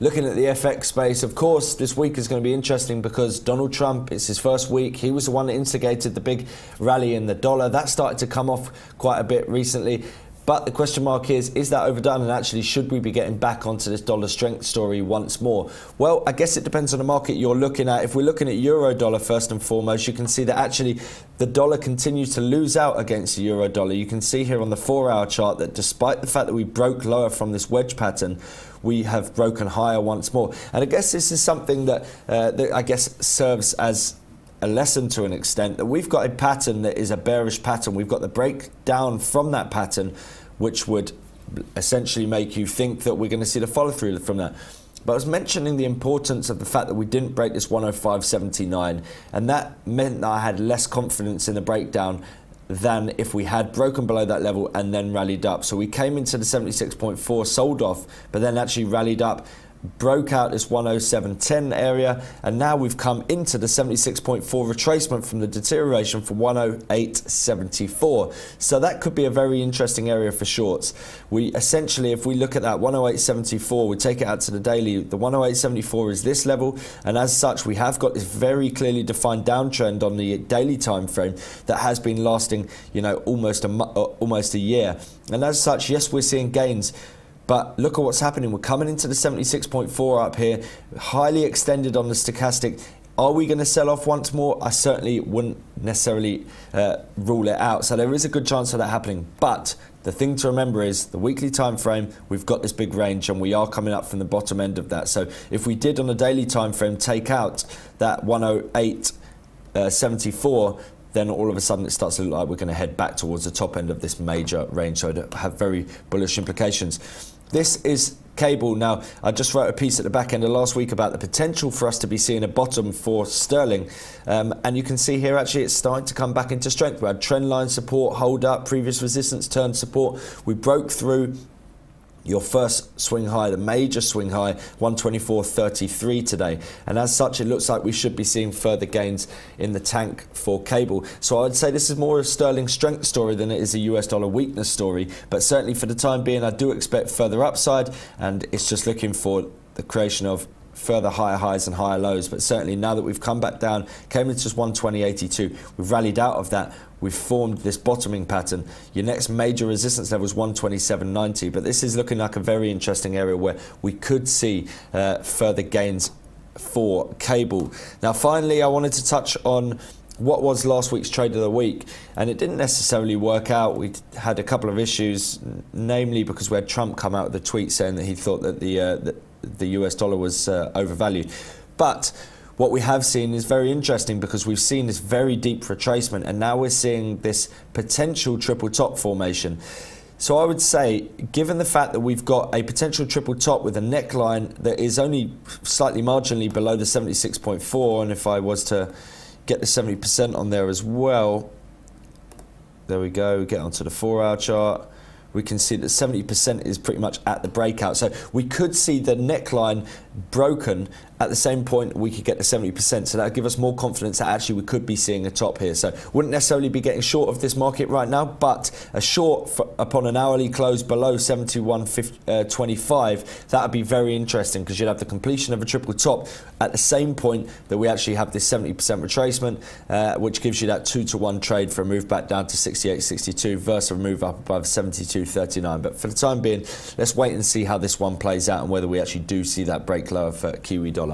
Looking at the FX space, of course, this week is going to be interesting because Donald Trump, it's his first week. He was the one that instigated the big rally in the dollar. That started to come off quite a bit recently. But the question mark is that overdone, and actually should we be getting back onto this dollar strength story once more? Well, I guess it depends on the market you're looking at. If we're looking at euro dollar first and foremost, you can see that actually the dollar continues to lose out against the euro dollar. You can see here on the 4-hour chart that despite the fact that we broke lower from this wedge pattern, we have broken higher once more. And I guess this is something that I guess serves as a lesson to an extent, that we've got a pattern that is a bearish pattern. We've got the breakdown from that pattern, which would essentially make you think that we're going to see the follow through from that. But I was mentioning the importance of the fact that we didn't break this 105.79, and that meant that I had less confidence in the breakdown than if we had broken below that level and then rallied up. So we came into the 76.4, sold off, but then actually rallied up, broke out this 107.10 area, and now we've come into the 76.4 retracement from the deterioration from 108.74. So that could be a very interesting area for shorts. We essentially, if we look at that 108.74, we take it out to the daily, the 108.74 is this level, and as such we have got this very clearly defined downtrend on the daily time frame that has been lasting, you know, almost a year. And as such, yes, we're seeing gains. But look at what's happening. We're coming into the 76.4 up here, highly extended on the stochastic. Are we going to sell off once more? I certainly wouldn't necessarily rule it out. So there is a good chance of that happening. But the thing to remember is the weekly time frame, we've got this big range and we are coming up from the bottom end of that. So if we did on the daily time frame take out that 108.74, then all of a sudden it starts to look like we're going to head back towards the top end of this major range. So it have very bullish implications. This is cable. Now, I just wrote a piece at the back end of last week about the potential for us to be seeing a bottom for sterling. And you can see here, actually, it's starting to come back into strength. We had trend line support, hold up, previous resistance, turn support. We broke through your first swing high, the major swing high, 124.33 today. And as such, it looks like we should be seeing further gains in the tank for cable. So I'd say this is more a sterling strength story than it is a US dollar weakness story. But certainly for the time being, I do expect further upside, and it's just looking for the creation of further higher highs and higher lows. But certainly now that we've come back down, came into just 120.82, we've rallied out of that, we've formed this bottoming pattern. Your next major resistance level is 127.90, but this is looking like a very interesting area where we could see further gains for cable. Now finally, I wanted to touch on what was last week's trade of the week, and it didn't necessarily work out. We had a couple of issues, namely because we had Trump come out with a tweet saying that he thought that the US dollar was overvalued. But what we have seen is very interesting, because we've seen this very deep retracement, and now we're seeing this potential triple top formation. So I would say, given the fact that we've got a potential triple top with a neckline that is only slightly marginally below the 76.4, and if I was to get the 70% on there as well, there we go, get onto the 4-hour chart, we can see that 70% is pretty much at the breakout. So we could see the neckline broken at the same point we could get to 70%. So that would give us more confidence that actually we could be seeing a top here. So wouldn't necessarily be getting short of this market right now, but a short upon an hourly close below 71.25, that would be very interesting, because you'd have the completion of a triple top at the same point that we actually have this 70% retracement, which gives you that 2-to-1 trade for a move back down to 68.62 versus a move up above 72.39. But for the time being, let's wait and see how this one plays out and whether we actually do see that break lower for Kiwi dollar.